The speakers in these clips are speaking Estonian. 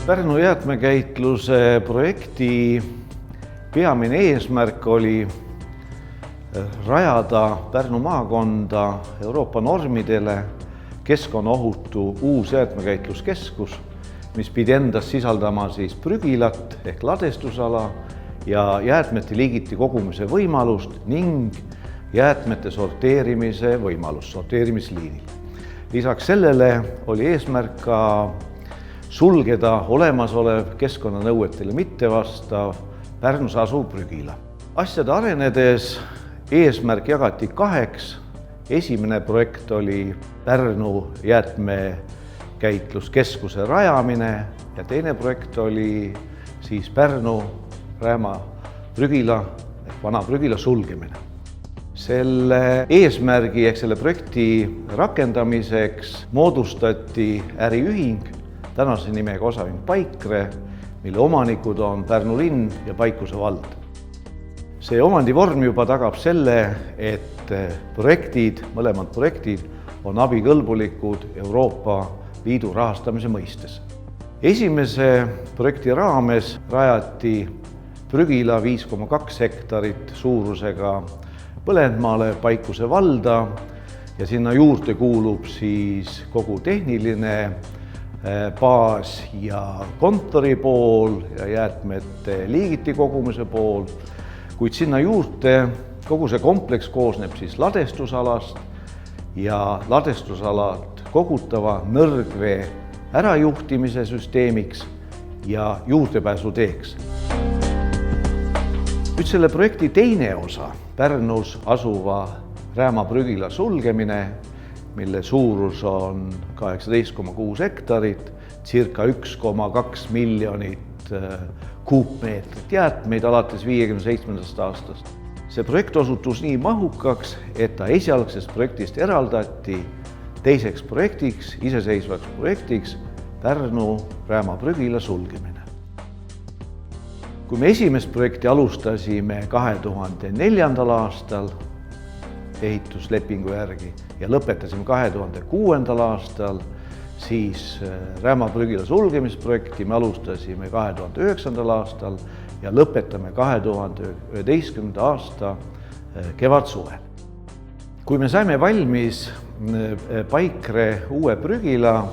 Pärnu jäätmekäitluse projekti peamine eesmärk oli rajada Pärnu maakonda Euroopa normidele keskkonnaohutu uus jäätmekäitluskeskus, mis pidi endas sisaldama prügilat ehk ladestusala ja jäätmete liigiti kogumise võimalust ning jäätmete sorteerimise võimalust sorteerimisliinil. Lisaks sellele oli eesmärk ka sulgeda olemasolev keskkonnanõuetele mittevastav Pärnus asuv prügila. Asjade arenedes eesmärk jagati kaheks. Esimene projekt oli Pärnu jäätmekäitluskeskuse rajamine ja teine projekt oli Pärnu Rääma prügila ehk vana prügila sulgemine. Selle eesmärgi ehk selle projekti rakendamiseks moodustati äriühing tänase nimega Osaühing Paikre, mille omanikud on Pärnu linn ja Paikuse vald. See omandivorm juba tagab selle, et mõlemad projektid on abikõlbulikud Euroopa Liidu rahastamise mõistes. Esimese projekti raames rajati prügila 5,2 hektarit suurusega Põlendmaale Paikuse valda ja sinna juurde kuulub kogu tehniline baas ja kontori pool ja jäätmete liigiti kogumise pool, kuid sinna juurde kogu see kompleks koosneb ladestusalast ja ladestusalat kogutava nõrgvee ärajuhtimise süsteemiks ja juurdepääsuteeks. Nüüd selle projekti teine osa, Pärnus asuva Rääma prügila sulgemine, mille suurus on 18,6 hektarit, circa 1,2 miljonit kuupmeetrit jäätmeid alates 1957. aastast. See projekt osutus nii mahukaks, et ta esialgsest projektist eraldati teiseks projektiks, iseseisvaks projektiks Pärnu Rääma prügila sulgemine. Kui me esimest projekti alustasime 2004. aastal ehituslepingu järgi ja lõpetasime 2006. aastal, siis Rääma prügila sulgemisprojekti me alustasime 2009. aastal ja lõpetame 2011. aasta kevadsuvel. Kui me saime valmis Paikre uue prügila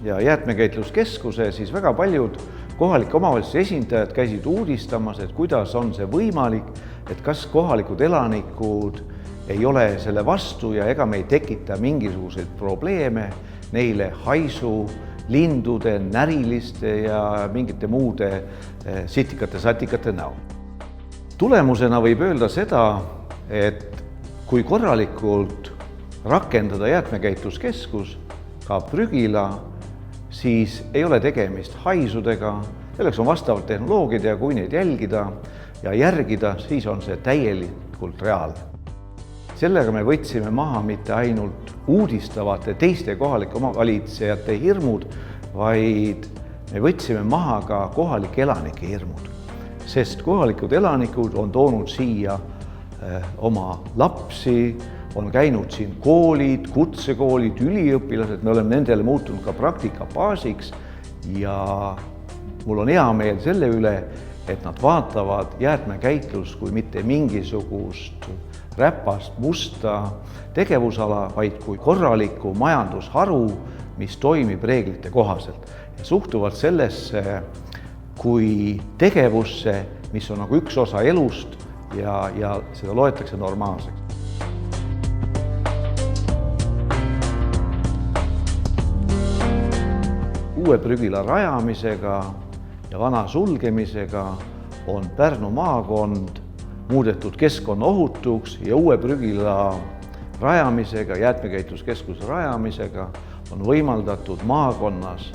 ja jäätmekäitluskeskuse, siis väga paljud kohalike omavalitsuse esindajad käisid uudistamas, et kuidas on see võimalik, et kas kohalikud elanikud ei ole selle vastu ja ega me ei tekita mingisuguseid probleeme neile haisu, lindude, näriliste ja mingite muude sitikate-satikate näol. Tulemusena võib öelda seda, et kui korralikult rakendada jäätmekäitluskeskus, ka prügila, siis ei ole tegemist haisudega, selleks on vastavad tehnoloogiad ja kui neid jälgida ja järgida, siis on see täielikult reaalne. Sellega me võtsime maha mitte ainult uudistavate teiste kohalike omavalitsejate hirmud, vaid me võtsime maha ka kohalike elanike hirmud, sest kohalikud elanikud on toonud siia oma lapsi, on käinud siin koolid, kutsekoolid, üliõpilased, me oleme nendele muutunud ka praktikabaasiks ja mul on hea meel selle üle, et nad vaatavad jäätmekäitlust kui mitte mingisugust räpast musta tegevusala, vaid kui korralikku majandusharu, mis toimib reeglite kohaselt ja suhtuvad sellesse kui tegevusse, mis on nagu üks osa elust ja seda loetakse normaalseks. Uue prügila rajamisega ja vana sulgemisega on Pärnu maakond muudetud keskkonnaohutuks ja uue prügila rajamisega, jäätmekäitluskeskuse rajamisega on võimaldatud maakonnas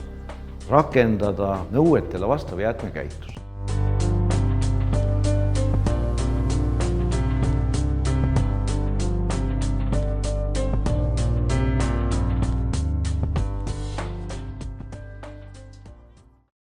rakendada nõuetele vastav jäätmekäitlus.